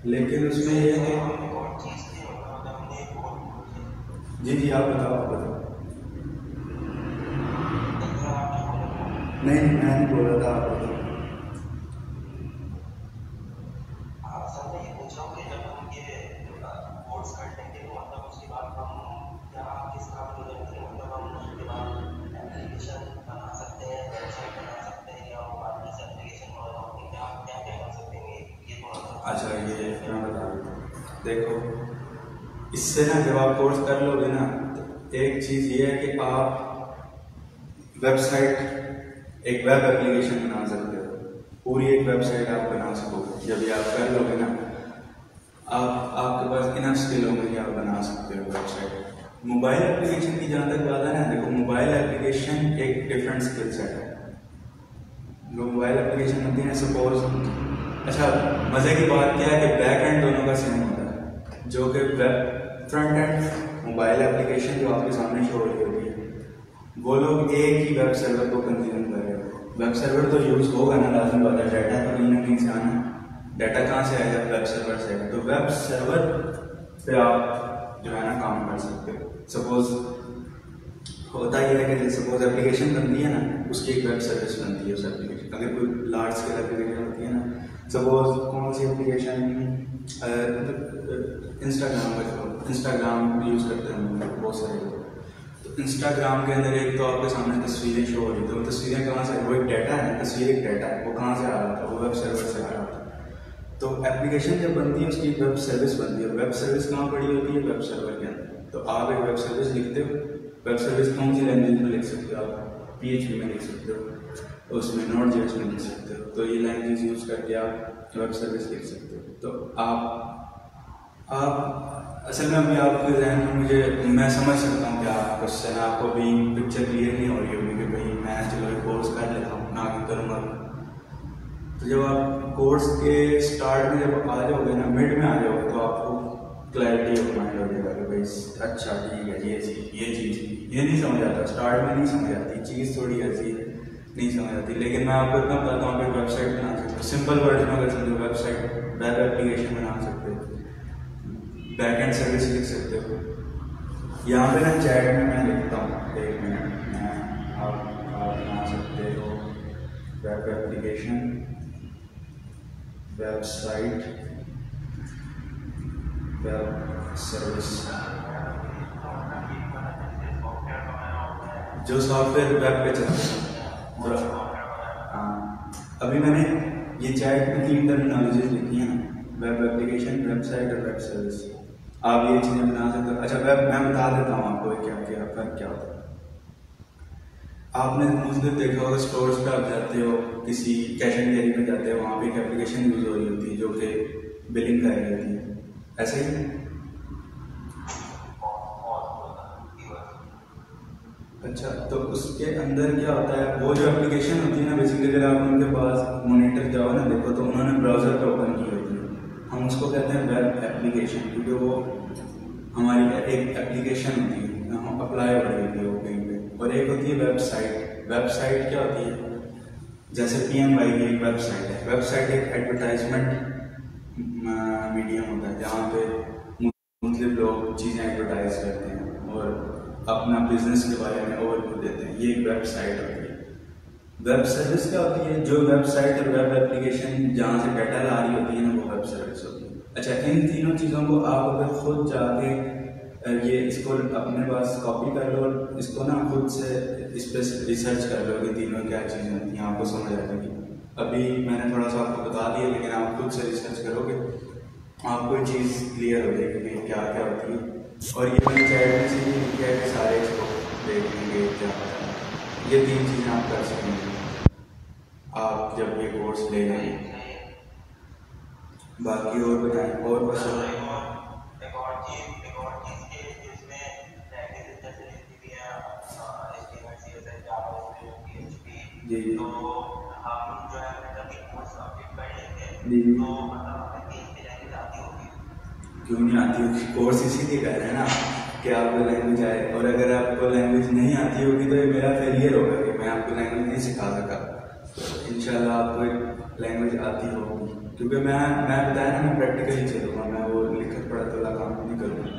S1: लेकिन उसमें ये है कि जी जी आप बताओ, आप बताओ। नहीं, मैं नहीं बोल रहा था, आप बताओ।
S2: सर मैं ये पूछ रहा हूँ कि जब हम ये कोर्स कर लेंगे तो मतलब उसके बाद हम क्या किस काम में जाएंगे, मतलब हम उसके बाद एप्लीकेशन बना सकते हैं, वेबसाइट बना सकते हैं, या बाकी से एप्लीकेशन और क्या क्या क्या कर सकते हैं, ये थोड़ा सा।
S1: अच्छा, ये मैं बता देता हूँ। देखो, इससे ना जब आप कोर्स कर लोगे ना, तो एक चीज़ ये है कि आप वेबसाइट, एक वेब एप्लीकेशन बना सकते हो, पूरी एक वेबसाइट आप बना सकोगे। जब ये आप कर लोगे ना, आपके पास इनफ स्किल होंगे कि आप बना सकते हो वेबसाइट। मोबाइल एप्लीकेशन की जहाँ तक बात है ना, देखो मोबाइल एप्लीकेशन एक डिफरेंट स्किल सेट है। जो मोबाइल एप्लीकेशन होती है, सपोज, अच्छा मज़े की बात क्या है कि बैक एंड दोनों का सेम होता है, जो कि web front end mobile application जो आपके सामने शो हो रही है, वो लोग एक ही वेब सर्वर को कंज्यूम कर रहे हो। वेब सर्वर तो यूज़ होगा ना, लाजमी बात है, डाटा तो कहीं ना कहीं से आना, डाटा कहाँ से आएगा, वेब सर्वर से आएगा। तो वेब सर्वर पे आप जो है ना काम कर सकते हो। सपोज होता ही है कि सपोज एप्लीकेशन बनती है ना, उसकी एक वेब सर्विस बनती है उस एप्लीकेशन। अगर कोई लार्ज स्केल एप्लीकेशन होती है ना, सपोज कौन सी एप्लीकेशन, इंस्टाग्राम यूज़ करते हैं बहुत सारे लोग, तो इंस्टाग्राम के अंदर एक तो आपके सामने तस्वीरें शो हो रही, तो वो तस्वीरें कहाँ से, वो एक डाटा है, तस्वीर एक डाटा है, वो कहाँ से आ रहा था, वो वेब सर्वर से आ रहा था। तो एप्लीकेशन जब बनती है उसकी वेब सर्विस बनती है, वेब सर्विस कहाँ पड़ी होती है, वेब सर्वर के अंदर। तो आप एक वेब सर्विस लिखते हो, वेब सर्विस कौन सी लैंग्वेज में लिख सकते हो, आप PHP में लिख सकते हो, उसमें Node.js में लिख सकते हो, तो ये लैंग्वेज यूज़ करके आप वेब सर्विस लिख सकते हो। तो आप असल में अभी आपके जहन में मैं समझ सकता हूँ कि आप क्वेश्चन, आपको अभी पिक्चर क्लियर नहीं हो रही होगी कि भाई मैं चलो कोर्स कर लेता हूँ, ना आगे करूँगा। तो जब आप कोर्स के स्टार्ट में जब आ जाओगे ना, मिड में आ जाओगे, तो आपको क्लैरिटी ऑफ माइंड हो जाएगा कि भाई अच्छा ठीक है, ये चीज़ ये नहीं समझ आता, स्टार्ट में नहीं समझ आती, चीज़ थोड़ी ऐसी है नहीं समझ आती। लेकिन मैं आपको इतना बताता हूँ कि वेबसाइट बना सकते हो, सिंपल वर्ड में अगर समझो, वेबसाइट, वेब एप्लीकेशन बना सकते हो, बैकएंड सर्विस लिख सकते हो। यहाँ पे ना चैट में मैं लिखता हूँ, 1 मिनट में आप बना सकते हो web application, website, web service, जो सॉफ्टवेयर वेब पे चलते हैं। हाँ, अभी मैंने ये चैट में 3 टर्मिनोलॉजीज लिखी हैं ना, वेब एप्लीकेशन, वेबसाइट और वेब सर्विस। आप ये चीज़ें बना सकते हो। अच्छा, वेब मैं बता देता हूँ आपको क्या क्या फर्क क्या होता है। आपने मोस्टली देखा होगा स्टोर्स पे आप जाते हो, किसी कैश एंड कैरी में जाते हो, वहाँ पे एक एप्लीकेशन यूज हो रही होती है जो कि बिलिंग कर रही होती है, ऐसे ही। अच्छा, तो उसके अंदर क्या होता है, वो जो एप्लीकेशन होती है ना, बेसिकली अगर आप उनके पास मॉनिटर जाओ ना, देखो तो उन्होंने ब्राउज़र पे ओपन की होती है। हम उसको कहते हैं वेब एप्लीकेशन, क्योंकि वो हमारी एक एप्लीकेशन होती है, हम अप्लाई हो रही होती है वो कहीं पे। और एक होती है वेबसाइट। वेबसाइट क्या होती है, जैसे PMY की एक वेबसाइट है। वेबसाइट एक एडवर्टाइजमेंट मीडियम होता है जहाँ पे मुख्तलिफ लोग चीज़ें एडवर्टाइज करते हैं और अपना बिजनेस के बारे में ओवरव्यू देते हैं। ये एक वेबसाइट होती है। वेब सर्विस क्या होती है, जो वेबसाइट और वेब एप्लीकेशन जहाँ से डाटा ला रही होती है ना, वो वेब सर्विस होती है। अच्छा, इन तीनों चीज़ों को आप अगर खुद जाके ये इसको अपने पास कॉपी कर लो, इसको ना खुद से इस पर रिसर्च कर लो कि तीनों क्या चीज़ें होती हैं, आपको समझ आ जाएगी। अभी मैंने थोड़ा सा आपको बता दिया, लेकिन आप खुद से रिसर्च करोगे आपको ये चीज़ क्लियर हो जाएगी कि क्या क्या होती है। और ये मैंने चैट में से भी लिखा है कि सारे इसको देख लेंगे क्या होता है। ये 3 चीज़ें आप कर सकेंगे आप जब ये कोर्स ले लेंगे। बाकी और बताएं, और क्वेश्चन? जी जी
S2: तो हम जो है मतलब एक कोर्स कंप्लीट कर लेंगे,
S1: जी।
S2: तो मतलब हमें 3 लैंग्वेज आती होगी।
S1: क्यों नहीं आती होगी, कोर्स इसीलिए कर रहे हैं ना कि आपको लैंग्वेज आए। और अगर आपको लैंग्वेज नहीं आती होगी तो ये मेरा फेलियर होगा कि मैं आपको लैंग्वेज नहीं सिखा सका। तो इंशाल्लाह आपको एक लैंग्वेज आती होगी, क्योंकि मैं बताया ना, मैं प्रैक्टिकली चलूँगा, मैं वो लिखत पढ़त वाला काम नहीं करूँगा।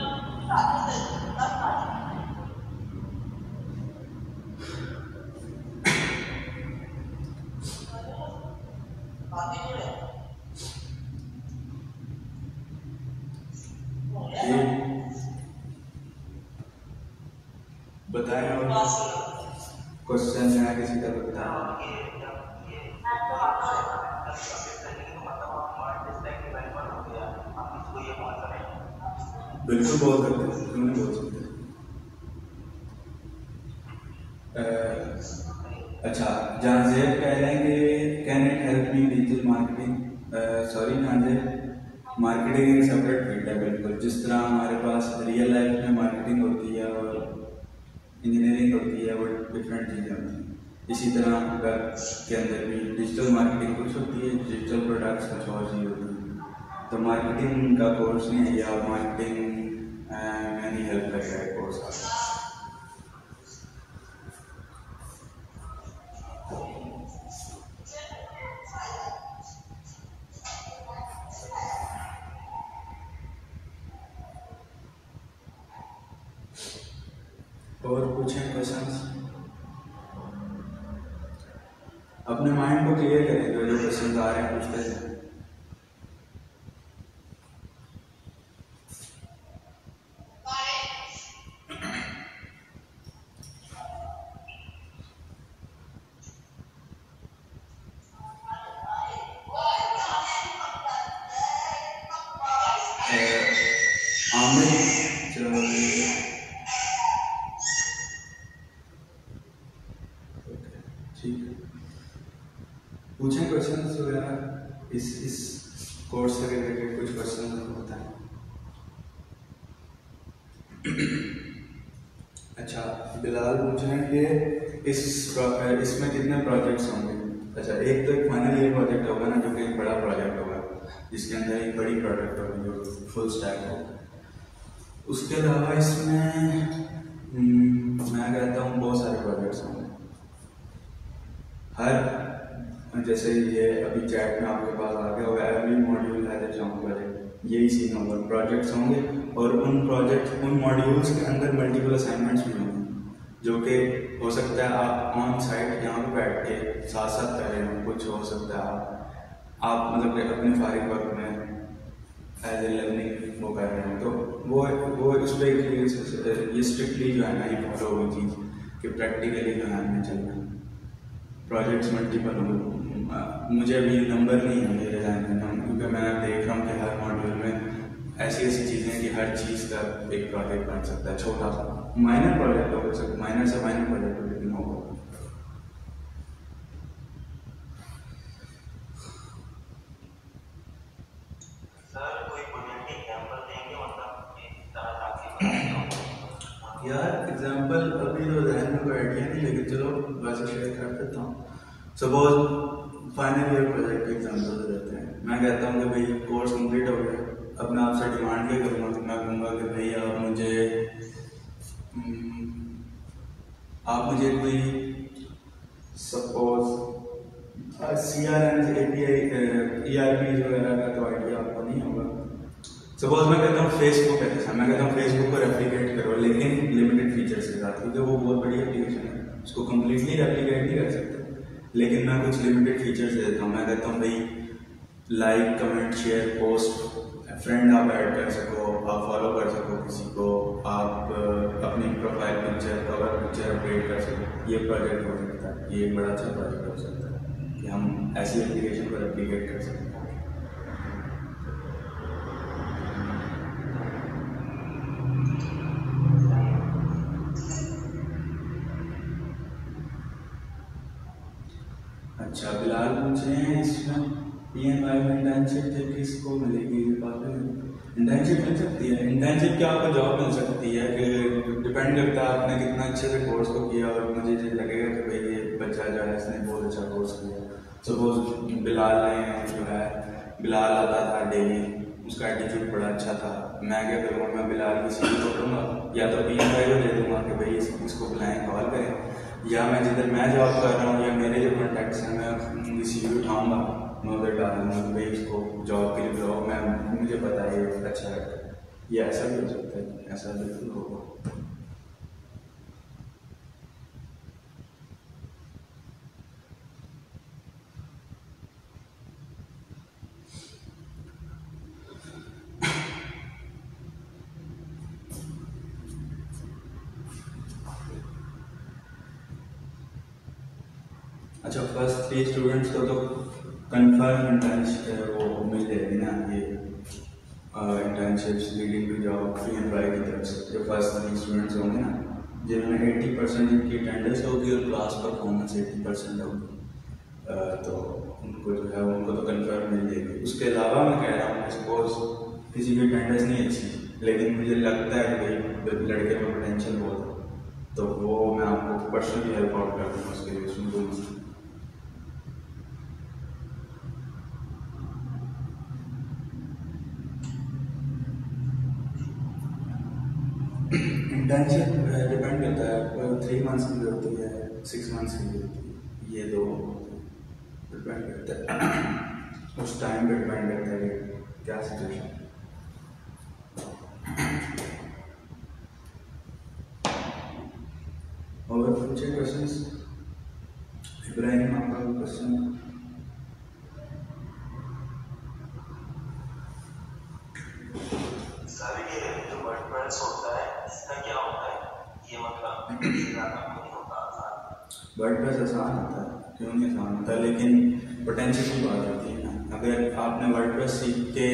S1: बताएं और क्वेश्चन है किसी का बताएं। बिल्कुल बोल सकते हैं, क्यों नहीं बोल सकते। अच्छा, जानजेब कह रहे हैं कि can it help me digital marketing. Sorry Janzeb, marketing एक सेपरेट फील्ड है बिल्कुल। जिस तरह हमारे पास रियल लाइफ में मार्केटिंग होती है और इंजीनियरिंग होती है, वो डिफरेंट चीज़ें होती हैं। इसी तरह वेब के अंदर भी डिजिटल मार्केटिंग कुछ होती है, डिजिटल प्रोडक्ट्स कुछ और चीज़ होती है। तो मार्केटिंग का कोर्स नहीं है, या मार्केटिंग में नहीं हेल्प करेगा कोर्स आपका। और पूछें क्वेश्चंस, अपने माइंड को क्लियर करें, जो क्वेश्चन आ रहे हैं पूछते हैं। पूछें क्वेश्चंस वगैरह इस कोर्स से रिलेटेड कुछ क्वेश्चन होता है। अच्छा, बिलाल पूछ रहे हैं कि इसमें कितने प्रोजेक्ट्स होंगे। अच्छा, एक तो एक फाइनल ईयर प्रोजेक्ट होगा ना, जो कि एक बड़ा प्रोजेक्ट होगा, जिसके अंदर एक बड़ी प्रोडक्ट होगी जो फुल स्टैक होगा। उसके अलावा इसमें मैं कहता हूँ बहुत सारे प्रोजेक्ट्स होंगे। हर जैसे ये अभी चैट में आपके पास आ गया होगा, every module has its own project, यही सीन होगा। प्रोजेक्ट्स होंगे और उन मॉड्यूल्स के अंदर मल्टीपल असाइनमेंट्स भी होंगे, जो कि हो सकता है आप ऑन साइट यहाँ पे बैठ के साथ साथ कर रहे हो। कुछ हो सकता है आप मतलब कि अपने फारिग वक्त में एज ए लर्निंग वो कर रहे हैं, तो वो उस पर ये स्ट्रिक्टली जो है ना, ये फॉलो होगी चीज़ कि प्रैक्टिकली जो है हमें चलना है। प्रोजेक्ट्स मल्टीपल होंगे, मुझे अभी नंबर नहीं है मेरे ध्यान में, क्योंकि मैं देख रहा हूँ कि हर मॉड्यूल में ऐसी ऐसी चीज़ें कि हर चीज़ का एक प्रोजेक्ट बन सकता है, छोटा सा माइनर प्रोजेक्ट हो सकता है, माइनर से माइनर प्रोजेक्ट हो, लेकिन होगा। यार एग्जाम्पल अभी तो जहन में कोई आइडिया नहीं, लेकिन चलो वैसे शेयर कर देता हूँ। सपोज फाइनल ईयर प्रोजेक्ट के एग्जाम्पल देते हैं। मैं कहता हूँ कि भाई कोर्स कंप्लीट हो गया, अब मैं आपसे डिमांड क्या करूँगा, तो मैं कहूँगा कि भाई आप मुझे कोई सपोज CRM API ERP वगैरह का तो आइडिया आपको नहीं होगा। सपोज मैं कहता हूँ फेसबुक है, जैसा मैं कहता हूँ फेसबुक को रेप्लिकेट करो, लेकिन लिमिटेड फीचर्स के साथ, क्योंकि वो बहुत बड़ी एप्लीकेशन है, उसको कम्प्लीटली रेप्लिकेट नहीं कर सकते, लेकिन मैं कुछ लिमिटेड फीचर्स दे देता हूँ। मैं कहता हूँ भाई like comment share post friend आप ऐड कर सको, आप फॉलो कर सको किसी को, आप अपनी profile picture cover picture update कर सको। ये प्रोजेक्ट हो सकता है, ये एक बड़ा अच्छा प्रोजेक्ट हो सकता है कि हम ऐसी एप्लीकेशन को रेप्लिकेट कर सकते हैं। अच्छा, बिलाल पूछ रहे हैं इसमें PMI में इंटर्नशिप किसको मिलेगी? इंटर्नशिप मिल सकती है, इंटर्नशिप क्या आपको जॉब मिल सकती है कि डिपेंड करता है आपने कितना अच्छे से कोर्स को किया, और मुझे जो लगेगा कि भाई ये बच्चा जो है इसने बहुत अच्छा कोर्स किया। सपोज बिलाल ने जो है, बिलाल आता था डेली, उसका एटीट्यूड बड़ा अच्छा था, मैं क्या करूँगा, मैं बिलाल की सीवी को दूँगा, या तो PMI को दे दूँगा कि भाई इसको बुलाएं कॉल करें, या मैं जिधर मैं जॉब कर रहा हूँ या मेरे जो कॉन्टैक्ट्स हैं मैं उनकी CV उठाऊँगा, मैं उधर डाल दूँगा कि भाई इसको जॉब के लिए बुलाओ, मैं मुझे पता है ये अच्छा है। ये ऐसा भी हो सकता है, ऐसा बिल्कुल होगा। अच्छा, फर्स्ट 3 स्टूडेंट्स को तो कंफर्म इंटर्नशिप वो मिल जाएगी ना, ये internships leading to job PMI की तरफ से। जो फर्स्ट 3 स्टूडेंट्स होंगे ना, जिन्होंने 80% इनकी अटेंडेंस होगी और क्लास परफॉर्मेंस 80% होगी, तो उनको जो है उनको तो कंफर्म मिल जाएगी। उसके अलावा मैं कह रहा हूँ, सपोज किसी की अटेंडेंस नहीं अच्छी, लेकिन मुझे लगता है कि भाई लड़के में पोटेंशियल बहुत है, तो वो मैं आपको पर्सनली हेल्प आउट कर दूँगा उसके लिए, उसमें कोई इंटर्नशिप डिपेंड करता है, 3 मंथ्स की भी होती है, 6 मंथ्स की भी होती है, ये दो डिपेंड करता है उस टाइम पे डिपेंड करता है कि क्या सिचुएशन। और पूछे क्वेश्चंस, इब्राहिम आपका क्वेश्चन? वर्डप्रेस आसान होता है, क्यों नहीं आसान होता, लेकिन पोटेंशियल की बात होती है ना। अगर आपने वर्डप्रेस सीख के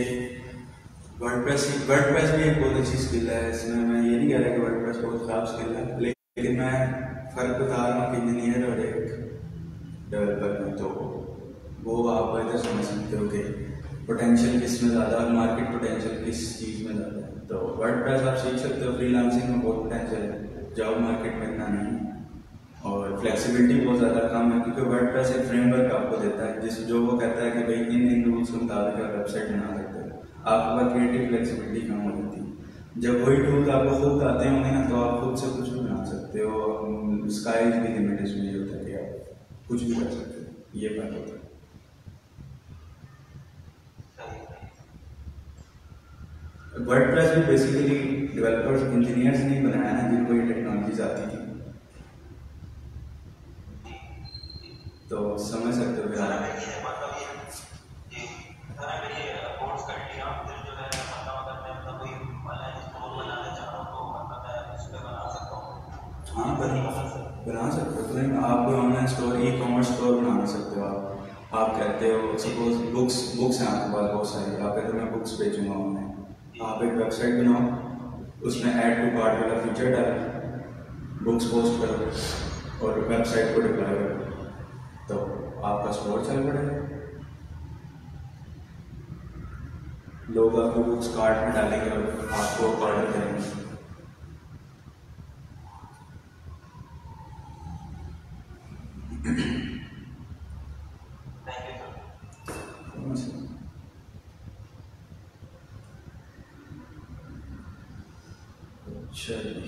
S1: वर्डप्रेस भी एक बहुत अच्छी स्किल है, इसमें मैं ये नहीं कह रहा कि वर्डप्रेस बहुत खराब स्किल है, लेकिन मैं फ़र्क बता रहा हूँ कि इंजीनियर और एक डेवलपर में, तो वो आप इधर समझ सकते हो कि पोटेंशियल किस में ज़्यादा और मार्केट पोटेंशियल किस चीज़ में ज़्यादा है। तो वर्डप्रेस आप सीख सकते हो, फ्रीलांसिंग में बहुत पोटेंशियल है, जॉब मार्केट में इतना नहीं है, और फ्लेक्सिबिलिटी बहुत ज़्यादा कम है, क्योंकि वर्डप्रेस एक फ्रेमवर्क आपको देता है जिस जो वो कहता है कि भाई इन रूल्स के मुताबिक आप वेबसाइट बना सकते हो, आपके पास क्रिएटिव फ्लेक्सिबिलिटी कम हो जाती है। जब वही टूल आपको खुद आते होंगे ना, तो आप खुद से कुछ भी बना सकते हो, स्काई इज द लिमिट, इसमें ये होता है कि आप कुछ भी कर सकते हो, ये बात होता है। वर्डप्रेस भी बेसिकली डेवलपर्स इंजीनियर्स ने बनाया ना, जिनको ये टेक्नोलॉजीज आती थी, तो समझ सकते हो यार। हाँ, बना सकते हो, आप online store e commerce store बना सकते हो आप, आप कहते हो सपोज बुक्स हैं आपके पास बहुत सारी, आप कहते हो मैं बुक्स बेचूंगा ऑनलाइन, आप एक वेबसाइट बनाओ, उसमें ऐड टू कार्ट वाला फीचर डालो, बुक्स पोस्ट करो और वेबसाइट को डिप्लॉय करो, तो आपका स्टोर चल पड़ेगा। लोग आपको बुक्स कार्ट में डालेंगे और आपको ऑर्डर करेंगे। चलिए,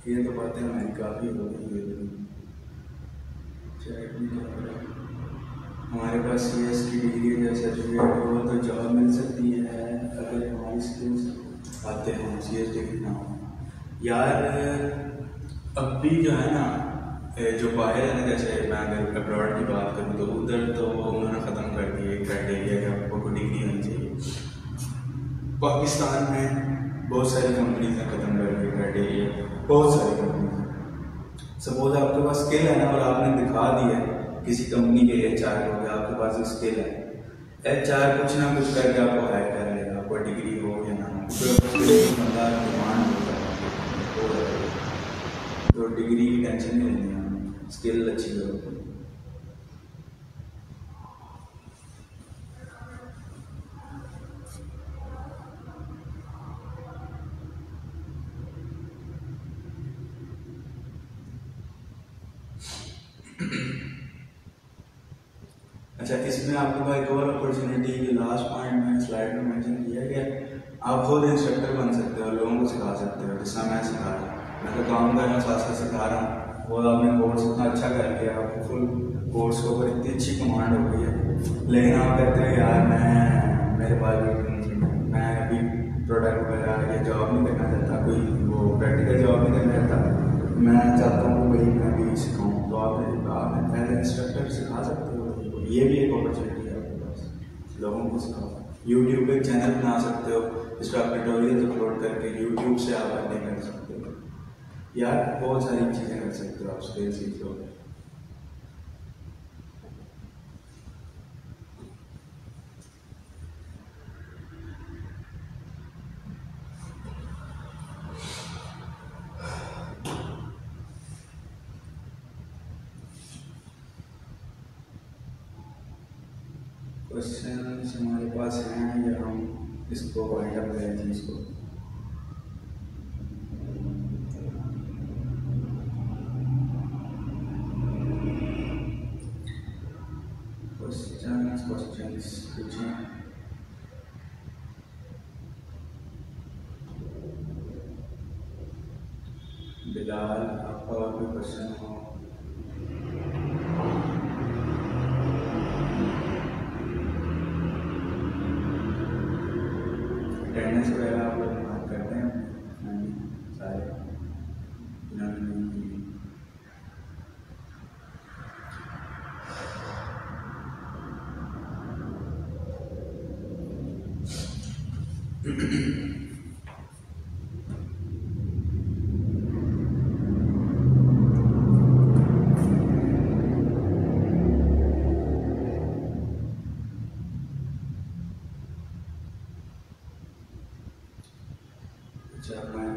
S1: ये तो बातें हमारी काफ़ी हो गई है। हमारे पास CS की डिग्री जैसा सर्टिफिकेट हो तो जॉब मिल सकती है अगर हमारी स्किल्स आते हैं, CS डिग्री ना हो। यार अभी जो है ना, जो बाहर है ना, जैसे मैं अगर अब्रॉड की बात करूँ तो उधर तो उन्होंने ख़त्म कर दिया क्राइटेरिया कि आपको डिग्री होनी चाहिए। पाकिस्तान में बहुत सारी कंपनीज ने ख़त्म कर दिया क्राइटेरिया, बहुत सारी कंपनी। सपोज आपके पास स्किल है ना और आपने दिखा दिया किसी कंपनी के HR को कि आपके पास जो स्किल है, HR कुछ ना कुछ करके आपको हायर कर लेगा, आपको डिग्री हो या ना हो, बंदा डिमांड होता है। तो डिग्री की टेंशन नहीं लेनी है, स्किल अच्छी करो। अच्छा, इसमें आपके पास एक और अपॉर्चुनिटी, लास्ट पॉइंट मैंने स्लाइड में मेंशन किया कि आप खुद इंस्ट्रक्टर बन सकते हो, लोगों को सिखा सकते हो, जिसका मैं सिखा रहा हूँ। मैं तो काम कर रहा हूँ, साथ साथ सिखा रहा हूँ। वो आपने कोर्स इतना अच्छा कर लिया, आपको फुल कोर्स के ऊपर इतनी अच्छी कमांड हो गई है, लेकिन आप कहते हैं यार मेरे पास मैं अभी प्रोडक्ट वगैरह ये जॉब नहीं करना चाहता, कोई वो प्रैक्टिकल जॉब नहीं करना चाहता, मैं चाहता हूँ वही मैं भी सिखाऊँ। तो आप एज इंस्ट्रक्टर सिखा सकते हो, ये भी एक अपॉर्चुनिटी है आपके पास, लोगों को सिखाओ। यूट्यूब पे चैनल बना सकते हो, इस पर आप ट्यूटोरियल अपलोड करके यूट्यूब से आप अर्निंग कर सकते हो। यार बहुत सारी चीज़ें कर सकते हो, आप स्किल सीख लो। क्वेश्चन हमारे पास हैं या हम इसको वाइंड अप करें चीज़ को? क्वेश्चंस पूछें। बिलाल, आपका और कोई क्वेश्चन हो? अटेंडेंस वगैरह आप लोग बात करते हैं सारे?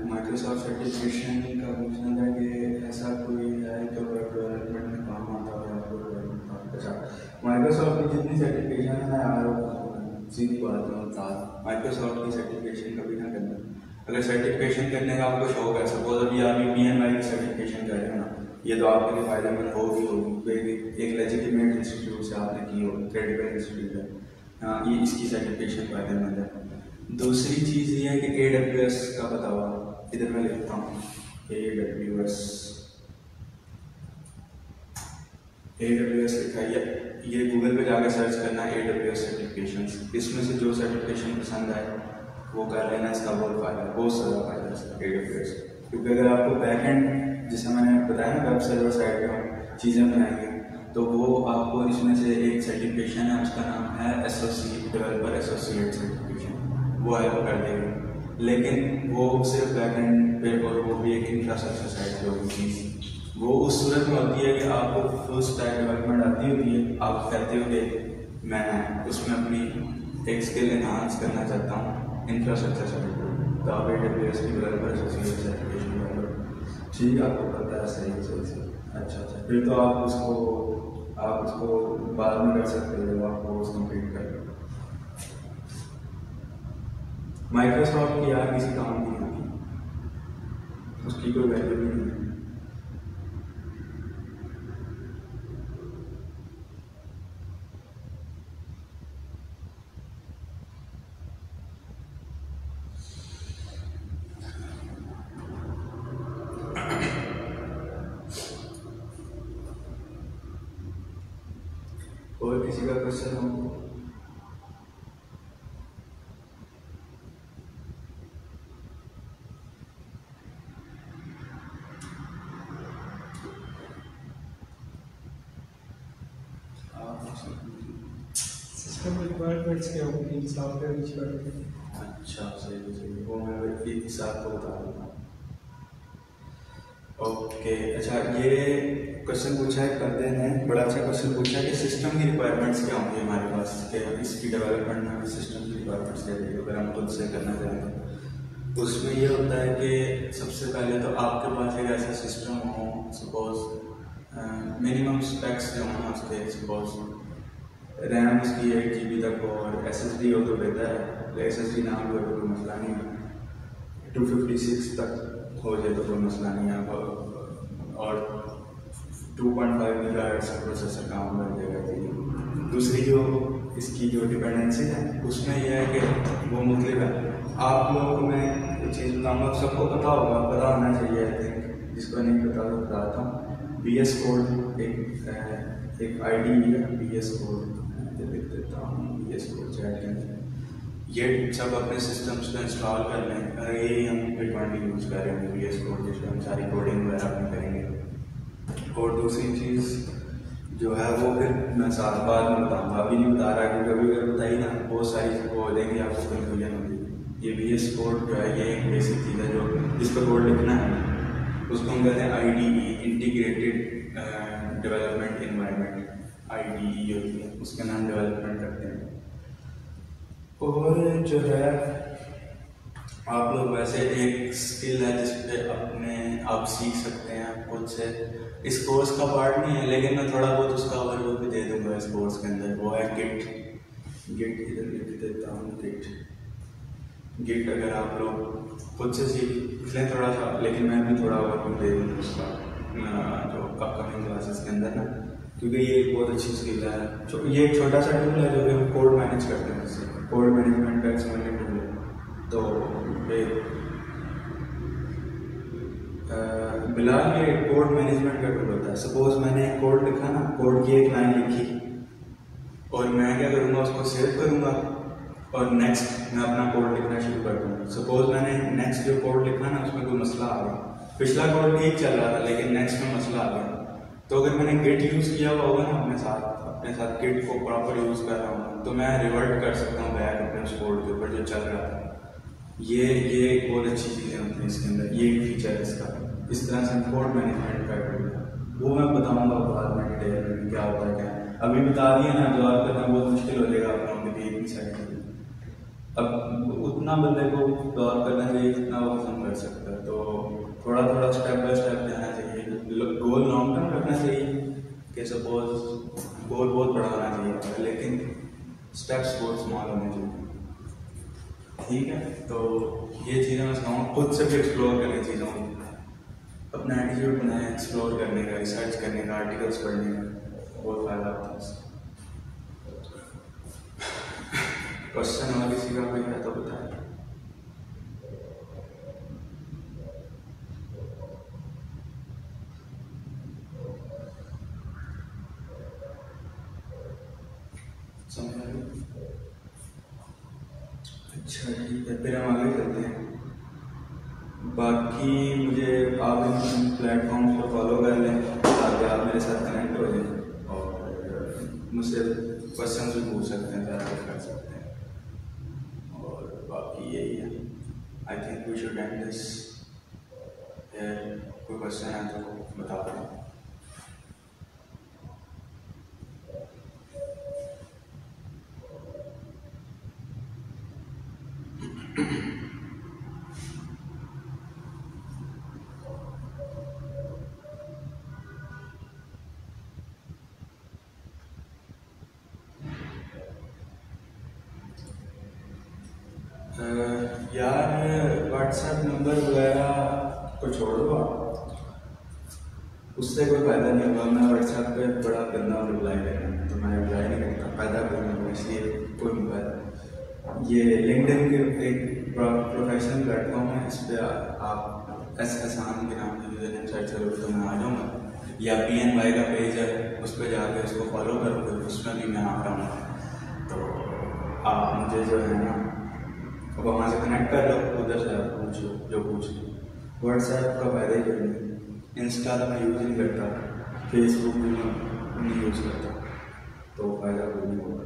S1: माइक्रोसॉफ्ट सर्टिफिकेशन का पूछना था कि ऐसा कोई है जो वेब डेवलपमेंट में काम आता है आपको? अच्छा, माइक्रोसॉफ्ट की जितनी सर्टिफिकेशन है यार, सीधी बात है, माइक्रोसॉफ्ट की सर्टिफिकेशन कभी ना करना। अगर सर्टिफिकेशन करने का आपको शौक है, सपोज अभी आप PNY की सर्टिफिकेशन कर रहे हो ना, ये तो आपके लिए फायदेमंद होगी, एक लेजिटिमेट इंस्टीट्यूट से आपने की हो, क्रेडिबल इंस्टीट्यूट है, हाँ, ये इसकी सर्टिफिकेशन फायदेमंद है। दूसरी चीज़ ये है कि AWS का पता हुआ, इधर मैं लिखता हूँ AWS लिखा है, ये गूगल पे जाकर सर्च करना है AWS सर्टिफिकेशन। इसमें से जो सर्टिफिकेशन पसंद आए वो कर लेना, इसका बहुत फायदा है, बहुत सारा फायदा है इसका AWS। क्योंकि अगर आपको बैकएंड, जैसे मैंने बताया वेब सर्वर साइड पर चीज़ें बनाएंगे, तो वो आपको इसमें से एक सर्टिफिकेशन है, उसका नाम है एसोसिएट डेवलपर एसोसिएट सर्टिफिकेशन, वो हेल्प कर देगी। लेकिन वो सिर्फ बैकएंड पे, और वो भी एक इंफ्रास्ट्रक्चर साइड पे होगी चीज़, वो उस सूरत में होती है कि आपको फुल स्टैक डेवलपमेंट आती होती है, आप कहते हो कि मैं उसमें अपनी एक स्किल इन्हांस करना चाहता हूँ इंफ्रास्ट्रक्चर सर्टिफिकेट, तो आप AWS की डेवलपर एसोसिएट सर्टिफिकेशन डेवलपर, ठीक है, आपको पता है, सही। अच्छा, फिर तो आप उसको बाद में कर सकते हो जब आप कोर्स कंप्लीट कर लो। माइक्रोसॉफ्ट की यार किसी काम की नहीं होती, उसकी कोई वैल्यू भी नहीं है। और किसी का क्वेश्चन हो?
S3: सिस्टम रिक्वायरमेंट्स क्या होंगी सॉफ्टवेयर रिक्वायरमेंट?
S1: अच्छा, सही, वो मैं एक साथ को बता दूँगा। ओके, अच्छा, ये क्वेश्चन पूछा है बंदे ने, बड़ा अच्छा क्वेश्चन पूछा है कि सिस्टम की रिक्वायरमेंट्स क्या होंगी हमारे पास, कि इसकी डेवलपमेंट में हमें सिस्टम की रिक्वायरमेंट्स क्या चाहिए अगर हम खुद से करना चाहें। तो उसमें ये होता है कि सबसे पहले तो आपके पास एक ऐसा सिस्टम हो, सपोज मिनिमम स्पेक्स जो होना उसके, सपोज रैम उसकी 8 GB तक हो और SSD हो तो बेहतर है, SSD ना हो तो कोई मसला नहीं है, 256 तक हो जाए तो कोई मसला नहीं है, और 2.5 GHz का प्रोसेसर काम कर देगा। दूसरी जो इसकी जो डिपेंडेंसी है उसमें यह है कि वो मुख्तलिफ है। आप लोगों को मैं एक चीज़ बताऊँगा, सबको पता होगा, पता होना चाहिए, आई थिंक, जिसको नहीं पता तो बताता हूँ। VS कोड एक ID है, VS कोड लिख देता हूँ, VS कोड चैट के अंदर। ये जब अपने सिस्टम्स को इंस्टॉल कर लें, यही हम P20 यूज़ कर रहे हैं VS कोड, जिसमें हम सारी कोडिंग वगैरह अपनी करेंगे। और दूसरी चीज़ जो है वो फिर मैं साथ बाद में बताऊँगा, अभी नहीं बता रहा, क्योंकि अभी अगर बताई ना बहुत सारी वो हो जाएंगी, आपको कन्फ्यूजन होगी। ये VS कोड जो है ये एक बेसिक चीज़ है जो जिस पर कोड लिखना है, उसको हम कहते हैं IDE, integrated development environment, IDE होती है, उसके नाम डेवलपमेंट करते हैं। और जो है आप लोग वैसे एक स्किल है जिसपे अपने आप सीख सकते हैं खुद से, इस कोर्स का पार्ट नहीं है लेकिन मैं थोड़ा बहुत उसका ओवरव्यू भी दे दूंगा इस कोर्स के अंदर। वो है गिट इधर लिख देता हूँ, गिट अगर आप लोग खुद से सीख लें थोड़ा सा, लेकिन मैं भी थोड़ा ओवरव्यू दे दूँगा उसका जो अपकमिंग क्लासेस के अंदर ना, क्योंकि ये एक बहुत अच्छी स्किल है। ये एक छोटा सा टूल है जो कि हम कोड मैनेज करते हैं, इससे कोड मैनेजमेंट का एक्सपेरिमेंट टूल है। तो बिलाल ये कोड मैनेजमेंट का टूल होता है। सपोज मैंने कोड लिखा ना, कोड की एक लाइन लिखी और मैं क्या करूँगा, उसको सेव करूँगा और नेक्स्ट मैं अपना कोड लिखना शुरू कर दूँगा। सपोज मैंने नेक्स्ट जो कोड लिखा ना उसमें कोई मसला आ गया, पिछला कोड ठीक चल रहा था लेकिन नेक्स्ट में मसला आ गया, तो अगर मैंने गिट यूज़ किया हुआ होगा ना अपने साथ गिट को प्रॉपर यूज़ कर रहा हूँ, तो मैं रिवर्ट कर सकता हूँ बैक अपने उस कोड के ऊपर जो चल रहा था। ये एक बहुत अच्छी चीज़ें होती हैं इसके अंदर, ये एक फीचर है इसका। इस तरह से कोड मैनेजमेंट का टूल है, वो मैं बताऊंगा बाद में डिटेल में क्या होता है क्या। अभी बता दिया ना, जवाब करना बहुत मुश्किल हो जाएगा आप लोगों के लिए इतनी सारी चीज़ें। अब उतना बंदे को गौर करना चाहिए जितना वो पसंद कर सकता है, तो थोड़ा थोड़ा स्टेप बाय स्टेप जाना चाहिए। गोल लॉन्ग टर्म रखना चाहिए कि सपोज गोल बहुत बड़ा होना चाहिए लेकिन स्टेप्स बहुत स्मॉल होने चाहिए, ठीक है। तो ये चीज़ें मैं समझाऊँ, खुद से भी एक्सप्लोर करें चीज़ों को, अपना एटीट्यूड बनाएं एक्सप्लोर करने का, रिसर्च करने का, आर्टिकल्स पढ़ने का, बहुत फ़ायदा होता है इससे। क्वेश्चन और किसी का कोई है तो बताएं। अच्छा ठीक है, फिर हम आगे चलते हैं। बाकी मुझे आप इन प्लेटफॉर्म्स को फॉलो कर लें ताकि आप मेरे साथ कनेक्ट हो जाएं और मुझसे क्वेश्चन भी पूछ सकते हैं, ज़्यादा कर सकते हैं। और बाकी यही है, I think we should end this. कोई क्वेश्चन है तो बता दें। यार व्हाट्सएप नंबर वगैरह को छोड़ दो आप, उससे कोई फ़ायदा नहीं होगा। मैं व्हाट्सएप पे बड़ा गंदा रिप्लाई करना, तो मैं रिप्लाई नहीं करता, फ़ायदा करूँगा इसलिए कोई नहीं फ़ायदा। ये लिंक्डइन के एक प्रोफेशनल प्लेटफॉर्म है, इस पर आप एहसान के नाम से यूज़र नेम सर्च करोगे तो मैं आ जाऊँगा, या PNY का पेज है उस पर जाकर उसको फॉलो करोगे, उसमें भी मैं आ रहा हूँ। तो आप मुझे जो है ना अब वहाँ से कनेक्ट कर लो, उधर से आप पूछो जो पूछो। व्हाट्सएप का फ़ायदा ही कोई नहीं, इंस्टा तो मैं यूज़ नहीं करता, फेसबुक भी मैं नहीं यूज़ करता, तो फ़ायदा कोई नहीं होगा।